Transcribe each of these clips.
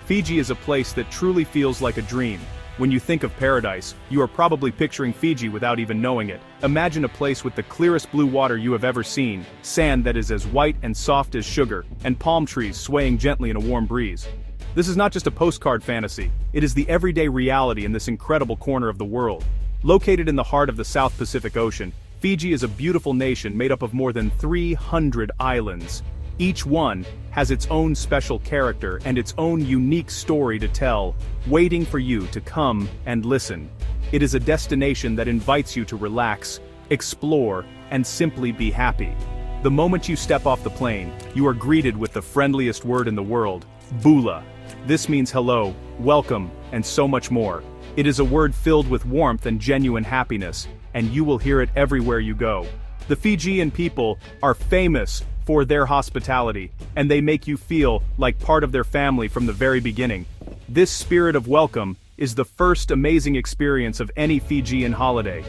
Fiji is a place that truly feels like a dream. When you think of paradise, you are probably picturing Fiji without even knowing it. Imagine a place with the clearest blue water you have ever seen, sand that is as white and soft as sugar, and palm trees swaying gently in a warm breeze. This is not just a postcard fantasy, it is the everyday reality in this incredible corner of the world. Located in the heart of the South Pacific Ocean, Fiji is a beautiful nation made up of more than 300 islands. Each one has its own special character and its own unique story to tell, waiting for you to come and listen. It is a destination that invites you to relax, explore, and simply be happy. The moment you step off the plane, you are greeted with the friendliest word in the world, Bula. This means hello, welcome, and so much more. It is a word filled with warmth and genuine happiness, and you will hear it everywhere you go. The Fijian people are famous for their hospitality, and they make you feel like part of their family from the very beginning. This spirit of welcome is the first amazing experience of any Fijian holiday.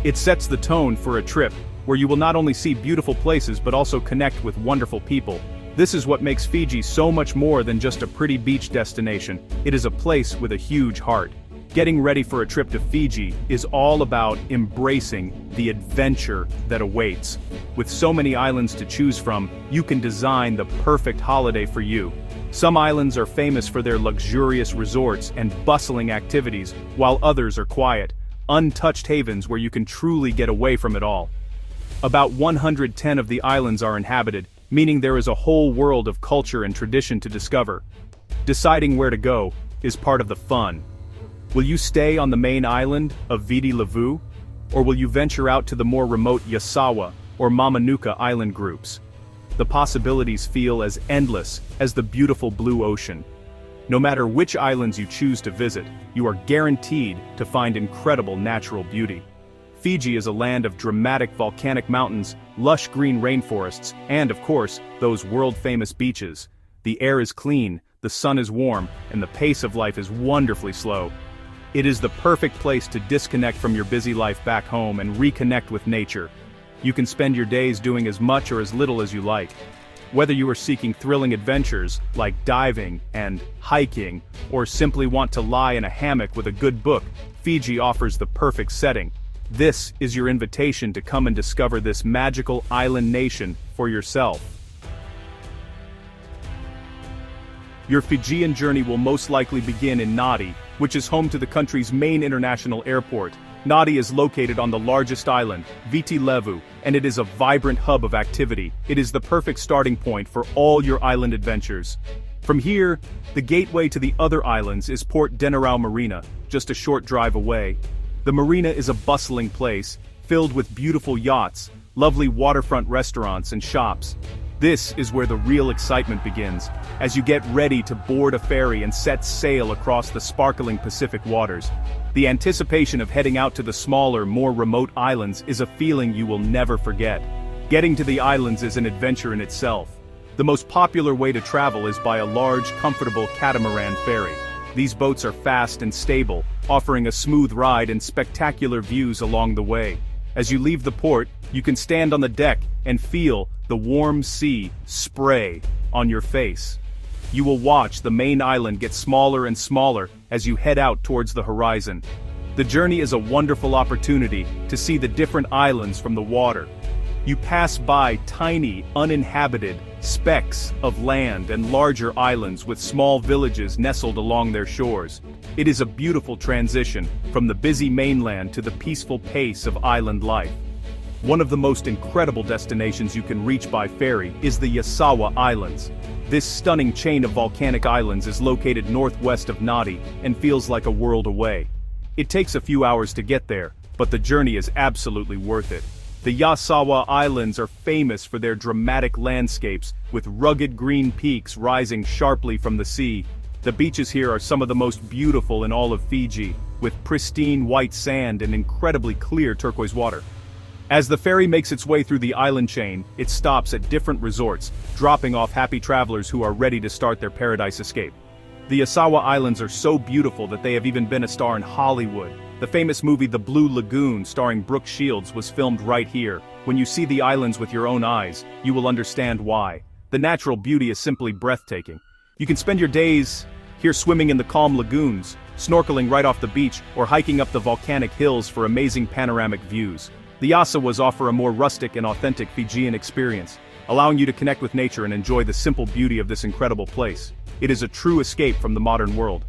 It sets the tone for a trip, where you will not only see beautiful places but also connect with wonderful people. This is what makes Fiji so much more than just a pretty beach destination. It is a place with a huge heart. Getting ready for a trip to Fiji is all about embracing the adventure that awaits. With so many islands to choose from, you can design the perfect holiday for you. Some islands are famous for their luxurious resorts and bustling activities, while others are quiet, untouched havens where you can truly get away from it all. About 110 of the islands are inhabited, meaning there is a whole world of culture and tradition to discover. Deciding where to go is part of the fun. Will you stay on the main island of Viti Levu? Or will you venture out to the more remote Yasawa or Mamanuca island groups? The possibilities feel as endless as the beautiful blue ocean. No matter which islands you choose to visit, you are guaranteed to find incredible natural beauty. Fiji is a land of dramatic volcanic mountains, lush green rainforests, and of course, those world-famous beaches. The air is clean, the sun is warm, and the pace of life is wonderfully slow. It is the perfect place to disconnect from your busy life back home and reconnect with nature. You can spend your days doing as much or as little as you like. Whether you are seeking thrilling adventures, like diving and hiking, or simply want to lie in a hammock with a good book, Fiji offers the perfect setting. This is your invitation to come and discover this magical island nation for yourself. Your Fijian journey will most likely begin in Nadi, which is home to the country's main international airport. Nadi is located on the largest island, Viti Levu, and it is a vibrant hub of activity. It is the perfect starting point for all your island adventures. From here, the gateway to the other islands is Port Denarau Marina, just a short drive away. The marina is a bustling place, filled with beautiful yachts, lovely waterfront restaurants and shops. This is where the real excitement begins, as you get ready to board a ferry and set sail across the sparkling Pacific waters. The anticipation of heading out to the smaller, more remote islands is a feeling you will never forget. Getting to the islands is an adventure in itself. The most popular way to travel is by a large, comfortable catamaran ferry. These boats are fast and stable, offering a smooth ride and spectacular views along the way. As you leave the port, you can stand on the deck and feel the warm sea spray on your face. You will watch the main island get smaller and smaller as you head out towards the horizon. The journey is a wonderful opportunity to see the different islands from the water. You pass by tiny, uninhabited specks of land and larger islands with small villages nestled along their shores. It is a beautiful transition from the busy mainland to the peaceful pace of island life. One of the most incredible destinations you can reach by ferry is the Yasawa Islands. This stunning chain of volcanic islands is located northwest of Nadi and feels like a world away. It takes a few hours to get there, but the journey is absolutely worth it. The Yasawa Islands are famous for their dramatic landscapes, with rugged green peaks rising sharply from the sea. The beaches here are some of the most beautiful in all of Fiji, with pristine white sand and incredibly clear turquoise water. As the ferry makes its way through the island chain, it stops at different resorts, dropping off happy travelers who are ready to start their paradise escape. The Yasawa Islands are so beautiful that they have even been a star in Hollywood. The famous movie The Blue Lagoon starring Brooke Shields was filmed right here. When you see the islands with your own eyes, you will understand why. The natural beauty is simply breathtaking. You can spend your days Here swimming in the calm lagoons, snorkeling right off the beach, or hiking up the volcanic hills for amazing panoramic views. The Asawas offer a more rustic and authentic Fijian experience, allowing you to connect with nature and enjoy the simple beauty of this incredible place. It is a true escape from the modern world.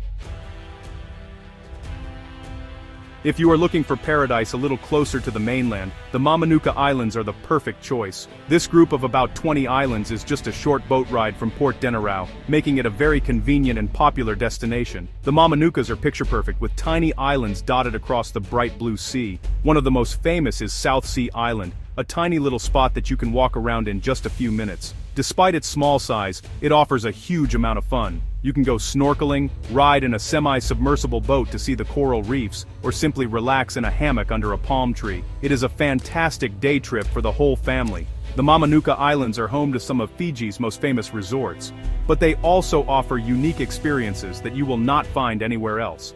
If you are looking for paradise a little closer to the mainland, the Mamanuca Islands are the perfect choice. This group of about 20 islands is just a short boat ride from Port Denarau, making it a very convenient and popular destination. The Mamanucas are picture-perfect with tiny islands dotted across the bright blue sea. One of the most famous is South Sea Island, a tiny little spot that you can walk around in just a few minutes. Despite its small size, it offers a huge amount of fun. You can go snorkeling, ride in a semi-submersible boat to see the coral reefs, or simply relax in a hammock under a palm tree. It is a fantastic day trip for the whole family. The Mamanuca Islands are home to some of Fiji's most famous resorts, but they also offer unique experiences that you will not find anywhere else.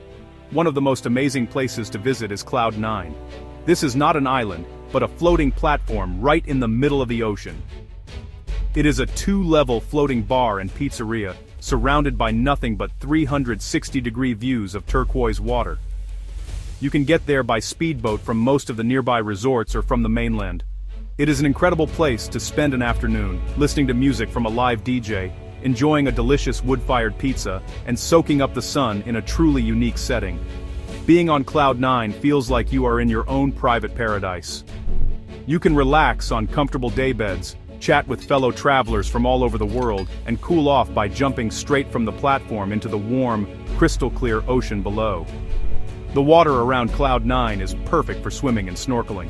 One of the most amazing places to visit is Cloud 9. This is not an island, but a floating platform right in the middle of the ocean. It is a 2-level floating bar and pizzeria, surrounded by nothing but 360-degree views of turquoise water. You can get there by speedboat from most of the nearby resorts or from the mainland. It is an incredible place to spend an afternoon, listening to music from a live DJ, enjoying a delicious wood-fired pizza, and soaking up the sun in a truly unique setting. Being on Cloud 9 feels like you are in your own private paradise. You can relax on comfortable daybeds, chat with fellow travelers from all over the world, and cool off by jumping straight from the platform into the warm, crystal-clear ocean below. The water around Cloud 9 is perfect for swimming and snorkeling.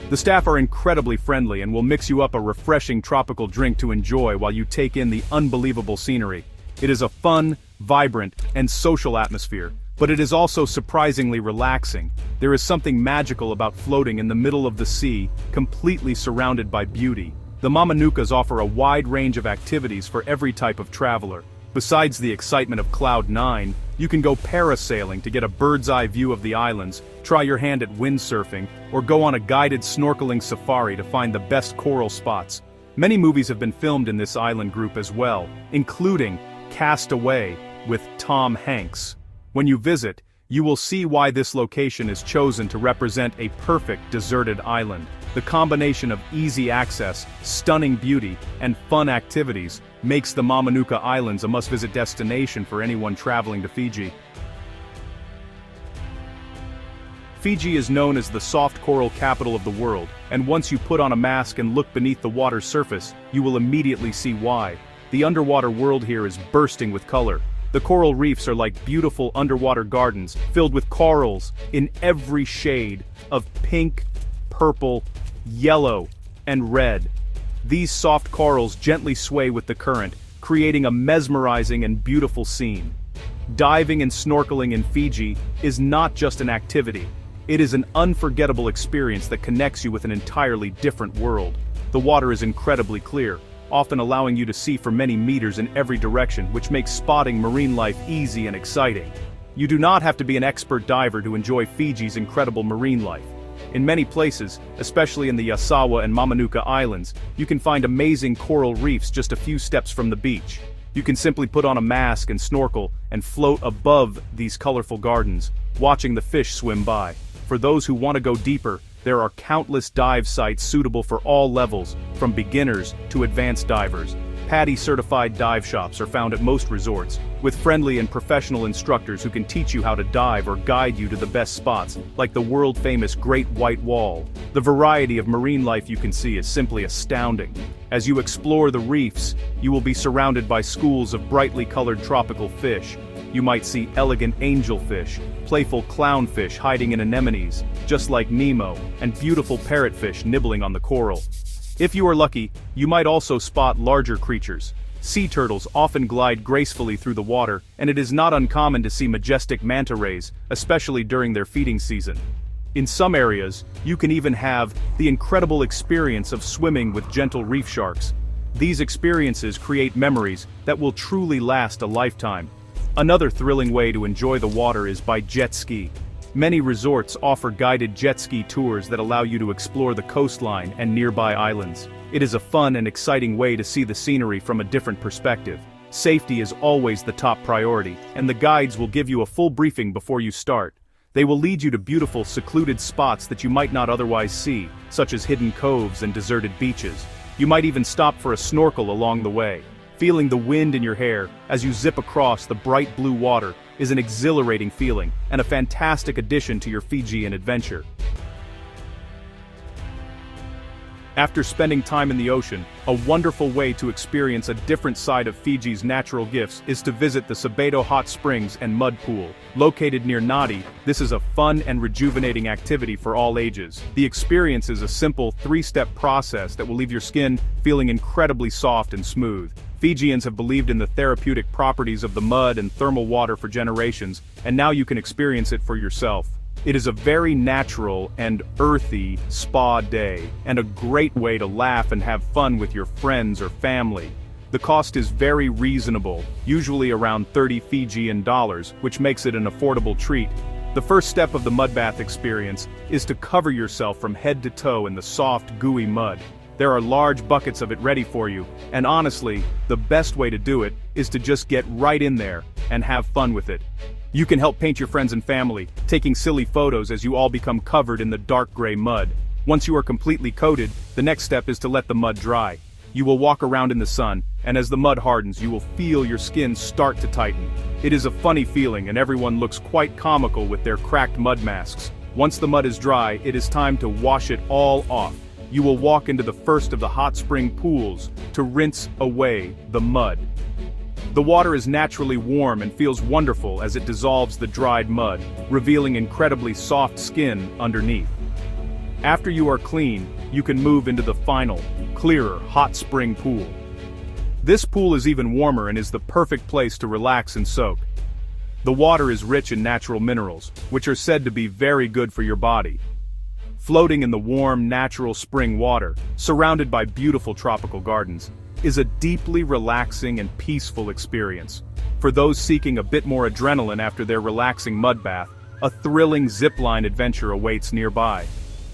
The staff are incredibly friendly and will mix you up a refreshing tropical drink to enjoy while you take in the unbelievable scenery. It is a fun, vibrant, and social atmosphere, but it is also surprisingly relaxing. There is something magical about floating in the middle of the sea, completely surrounded by beauty. The Mamanucas offer a wide range of activities for every type of traveler. Besides the excitement of Cloud 9, you can go parasailing to get a bird's-eye view of the islands, try your hand at windsurfing, or go on a guided snorkeling safari to find the best coral spots. Many movies have been filmed in this island group as well, including Cast Away with Tom Hanks. When you visit, you will see why this location is chosen to represent a perfect deserted island. The combination of easy access, stunning beauty, and fun activities makes the Mamanuca Islands a must-visit destination for anyone traveling to Fiji. Fiji is known as the soft coral capital of the world, and once you put on a mask and look beneath the water's surface, you will immediately see why. The underwater world here is bursting with color. The coral reefs are like beautiful underwater gardens, filled with corals in every shade of pink, purple, yellow, and red. These soft corals gently sway with the current, creating a mesmerizing and beautiful scene. Diving and snorkeling in Fiji is not just an activity. It is an unforgettable experience that connects you with an entirely different world. The water is incredibly clear, often allowing you to see for many meters in every direction, which makes spotting marine life easy and exciting. You do not have to be an expert diver to enjoy Fiji's incredible marine life. In many places, especially in the Asawa and Mamanuca Islands, you can find amazing coral reefs just a few steps from the beach. You can simply put on a mask and snorkel and float above these colorful gardens, watching the fish swim by. For those who want to go deeper, there are countless dive sites suitable for all levels, from beginners to advanced divers. PADI-certified dive shops are found at most resorts, with friendly and professional instructors who can teach you how to dive or guide you to the best spots, like the world-famous Great White Wall. The variety of marine life you can see is simply astounding. As you explore the reefs, you will be surrounded by schools of brightly colored tropical fish. You might see elegant angelfish, playful clownfish hiding in anemones, just like Nemo, and beautiful parrotfish nibbling on the coral. If you are lucky, you might also spot larger creatures. Sea turtles often glide gracefully through the water, and it is not uncommon to see majestic manta rays, especially during their feeding season. In some areas, you can even have the incredible experience of swimming with gentle reef sharks. These experiences create memories that will truly last a lifetime. Another thrilling way to enjoy the water is by jet ski. Many resorts offer guided jet ski tours that allow you to explore the coastline and nearby islands. It is a fun and exciting way to see the scenery from a different perspective. Safety is always the top priority, and the guides will give you a full briefing before you start. They will lead you to beautiful, secluded spots that you might not otherwise see, such as hidden coves and deserted beaches. You might even stop for a snorkel along the way. Feeling the wind in your hair as you zip across the bright blue water is an exhilarating feeling and a fantastic addition to your Fijian adventure. After spending time in the ocean, a wonderful way to experience a different side of Fiji's natural gifts is to visit the Scuba hot springs and mud pool. Located near Nadi, this is a fun and rejuvenating activity for all ages. The experience is a simple 3-step process that will leave your skin feeling incredibly soft and smooth. Fijians have believed in the therapeutic properties of the mud and thermal water for generations, and now you can experience it for yourself. It is a very natural and earthy spa day, and a great way to laugh and have fun with your friends or family. The cost is very reasonable, usually around 30 Fijian dollars, which makes it an affordable treat. The first step of the mud bath experience is to cover yourself from head to toe in the soft, gooey mud. There are large buckets of it ready for you, and honestly, the best way to do it is to just get right in there and have fun with it. You can help paint your friends and family, taking silly photos as you all become covered in the dark gray mud. Once you are completely coated, the next step is to let the mud dry. You will walk around in the sun, and as the mud hardens you will feel your skin start to tighten. It is a funny feeling, and everyone looks quite comical with their cracked mud masks. Once the mud is dry, it is time to wash it all off. You will walk into the first of the hot spring pools to rinse away the mud. The water is naturally warm and feels wonderful as it dissolves the dried mud, revealing incredibly soft skin underneath. After you are clean, you can move into the final, clearer, hot spring pool. This pool is even warmer and is the perfect place to relax and soak. The water is rich in natural minerals, which are said to be very good for your body. Floating in the warm, natural spring water, surrounded by beautiful tropical gardens, is a deeply relaxing and peaceful experience. For those seeking a bit more adrenaline after their relaxing mud bath, a thrilling zipline adventure awaits nearby.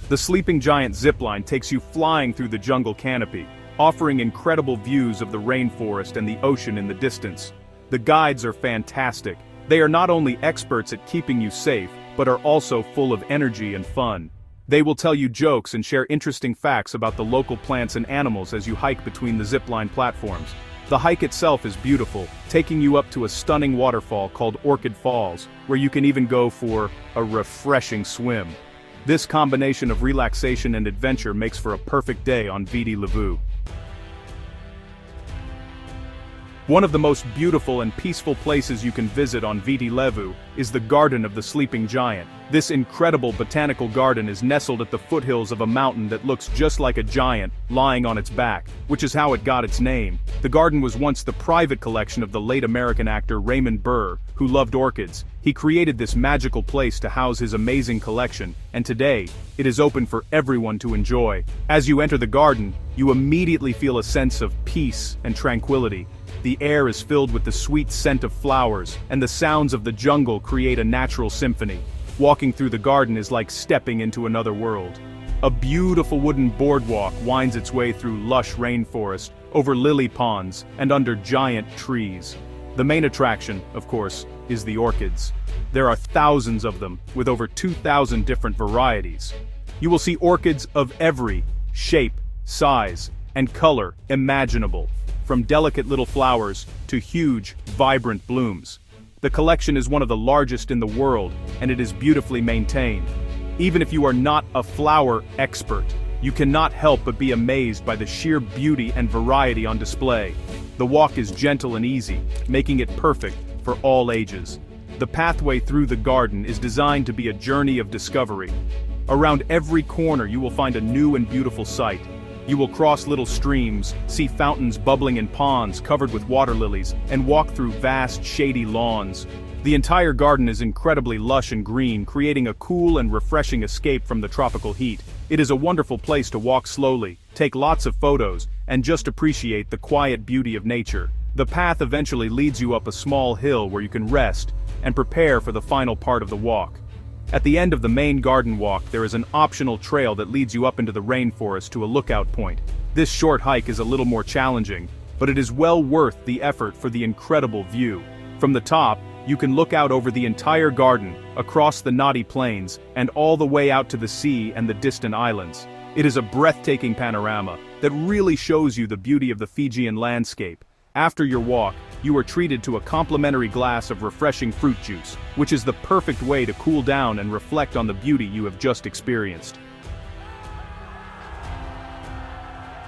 The Sleeping Giant zipline takes you flying through the jungle canopy, offering incredible views of the rainforest and the ocean in the distance. The guides are fantastic. They are not only experts at keeping you safe, but are also full of energy and fun. They will tell you jokes and share interesting facts about the local plants and animals as you hike between the zipline platforms. The hike itself is beautiful, taking you up to a stunning waterfall called Orchid Falls, where you can even go for a refreshing swim. This combination of relaxation and adventure makes for a perfect day on Viti Levu. One of the most beautiful and peaceful places you can visit on Viti Levu is the Garden of the Sleeping Giant. This incredible botanical garden is nestled at the foothills of a mountain that looks just like a giant lying on its back, which is how it got its name. The garden was once the private collection of the late American actor Raymond Burr, who loved orchids. He created this magical place to house his amazing collection, and today, it is open for everyone to enjoy. As you enter the garden, you immediately feel a sense of peace and tranquility. The air is filled with the sweet scent of flowers, and the sounds of the jungle create a natural symphony. Walking through the garden is like stepping into another world. A beautiful wooden boardwalk winds its way through lush rainforest, over lily ponds, and under giant trees. The main attraction, of course, is the orchids. There are thousands of them, with over 2,000 different varieties. You will see orchids of every shape, size, and color imaginable, from delicate little flowers to huge, vibrant blooms. The collection is one of the largest in the world, and it is beautifully maintained. Even if you are not a flower expert, you cannot help but be amazed by the sheer beauty and variety on display. The walk is gentle and easy, making it perfect for all ages. The pathway through the garden is designed to be a journey of discovery. Around every corner you will find a new and beautiful sight. You will cross little streams, see fountains bubbling in ponds covered with water lilies, and walk through vast, shady lawns. The entire garden is incredibly lush and green, creating a cool and refreshing escape from the tropical heat. It is a wonderful place to walk slowly, take lots of photos, and just appreciate the quiet beauty of nature. The path eventually leads you up a small hill where you can rest and prepare for the final part of the walk. At the end of the main garden walk, there is an optional trail that leads you up into the rainforest to a lookout point. This short hike is a little more challenging, but it is well worth the effort for the incredible view. From the top, you can look out over the entire garden, across the knotty plains, and all the way out to the sea and the distant islands. It is a breathtaking panorama that really shows you the beauty of the Fijian landscape. After your walk, you are treated to a complimentary glass of refreshing fruit juice, which is the perfect way to cool down and reflect on the beauty you have just experienced.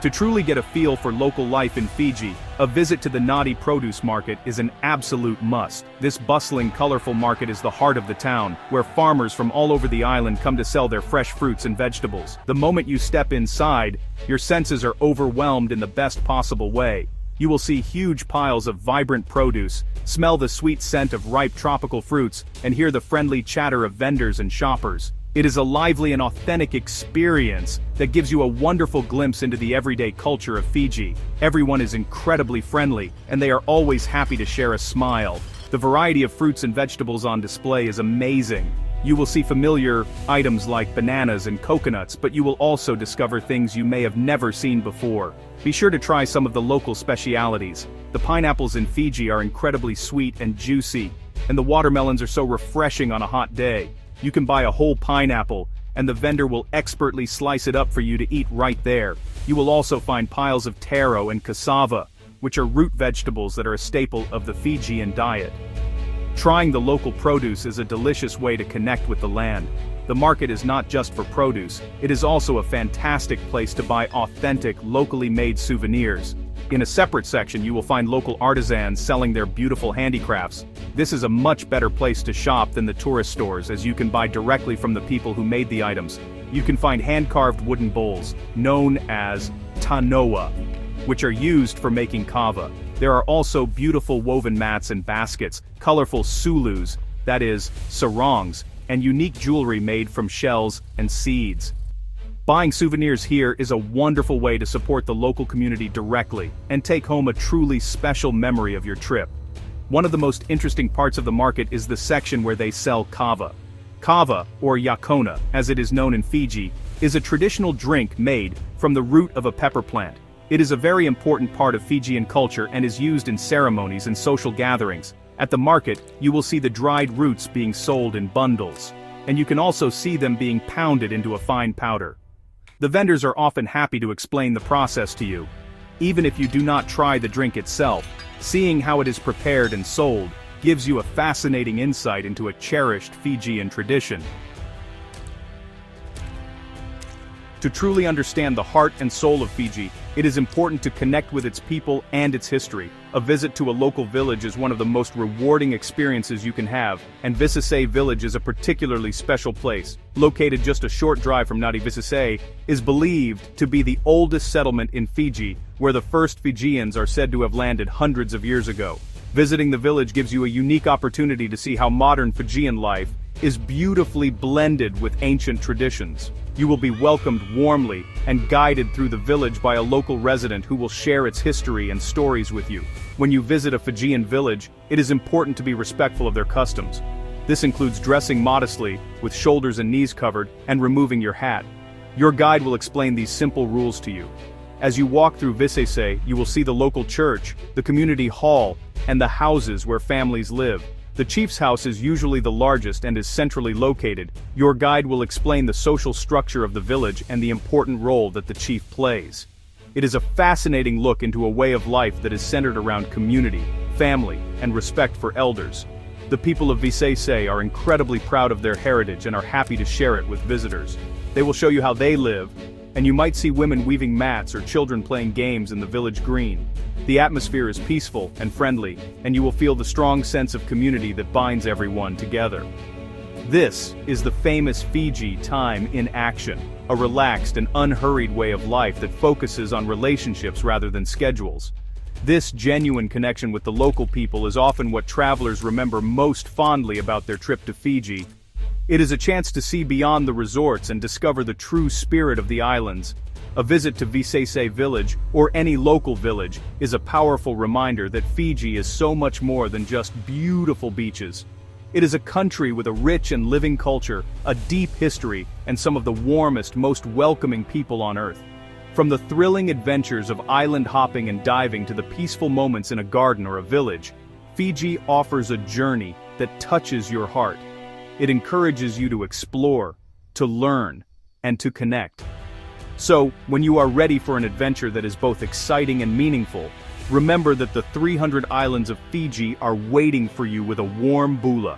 To truly get a feel for local life in Fiji, a visit to the Nadi produce market is an absolute must. This bustling, colorful market is the heart of the town, where farmers from all over the island come to sell their fresh fruits and vegetables. The moment you step inside, your senses are overwhelmed in the best possible way. You will see huge piles of vibrant produce, smell the sweet scent of ripe tropical fruits, and hear the friendly chatter of vendors and shoppers. It is a lively and authentic experience that gives you a wonderful glimpse into the everyday culture of Fiji. Everyone is incredibly friendly, and they are always happy to share a smile. The variety of fruits and vegetables on display is amazing. You will see familiar items like bananas and coconuts, but you will also discover things you may have never seen before. Be sure to try some of the local specialities. The pineapples in Fiji are incredibly sweet and juicy, and the watermelons are so refreshing on a hot day. You can buy a whole pineapple, and the vendor will expertly slice it up for you to eat right there. You will also find piles of taro and cassava, which are root vegetables that are a staple of the Fijian diet. Trying the local produce is a delicious way to connect with the land. The market is not just for produce, it is also a fantastic place to buy authentic, locally made souvenirs. In a separate section, you will find local artisans selling their beautiful handicrafts. This is a much better place to shop than the tourist stores, as you can buy directly from the people who made the items. You can find hand-carved wooden bowls, known as tanoa, which are used for making kava. There are also beautiful woven mats and baskets, colorful sulus, that is, sarongs, and unique jewelry made from shells and seeds. Buying souvenirs here is a wonderful way to support the local community directly and take home a truly special memory of your trip. One of the most interesting parts of the market is the section where they sell kava. Kava, or yakona, as it is known in Fiji, is a traditional drink made from the root of a pepper plant. It is a very important part of Fijian culture and is used in ceremonies and social gatherings. At the market, you will see the dried roots being sold in bundles, and you can also see them being pounded into a fine powder. The vendors are often happy to explain the process to you. Even if you do not try the drink itself, seeing how it is prepared and sold gives you a fascinating insight into a cherished Fijian tradition. To truly understand the heart and soul of Fiji, it is important to connect with its people and its history. A visit to a local village is one of the most rewarding experiences you can have, and Visase village is a particularly special place. Located just a short drive from Nadi, Visase is believed to be the oldest settlement in Fiji, where the first Fijians are said to have landed hundreds of years ago. Visiting the village gives you a unique opportunity to see how modern Fijian life is beautifully blended with ancient traditions. You will be welcomed warmly and guided through the village by a local resident who will share its history and stories with you. When you visit a Fijian village, it is important to be respectful of their customs. This includes dressing modestly, with shoulders and knees covered, and removing your hat. Your guide will explain these simple rules to you. As you walk through Visase, you will see the local church, the community hall, and the houses where families live. The chief's house is usually the largest and is centrally located. Your guide will explain the social structure of the village and the important role that the chief plays. It is a fascinating look into a way of life that is centered around community, family, and respect for elders. The people of Visase are incredibly proud of their heritage and are happy to share it with visitors. They will show you how they live, and you might see women weaving mats or children playing games in the village green. The atmosphere is peaceful and friendly, and you will feel the strong sense of community that binds everyone together. This is the famous Fiji time in action, a relaxed and unhurried way of life that focuses on relationships rather than schedules. This genuine connection with the local people is often what travelers remember most fondly about their trip to Fiji. It is a chance to see beyond the resorts and discover the true spirit of the islands. A visit to Visase village, or any local village, is a powerful reminder that Fiji is so much more than just beautiful beaches. It is a country with a rich and living culture, a deep history, and some of the warmest, most welcoming people on earth. From the thrilling adventures of island hopping and diving to the peaceful moments in a garden or a village, Fiji offers a journey that touches your heart. It encourages you to explore, to learn, and to connect. So, when you are ready for an adventure that is both exciting and meaningful, remember that the 300 islands of Fiji are waiting for you with a warm bula.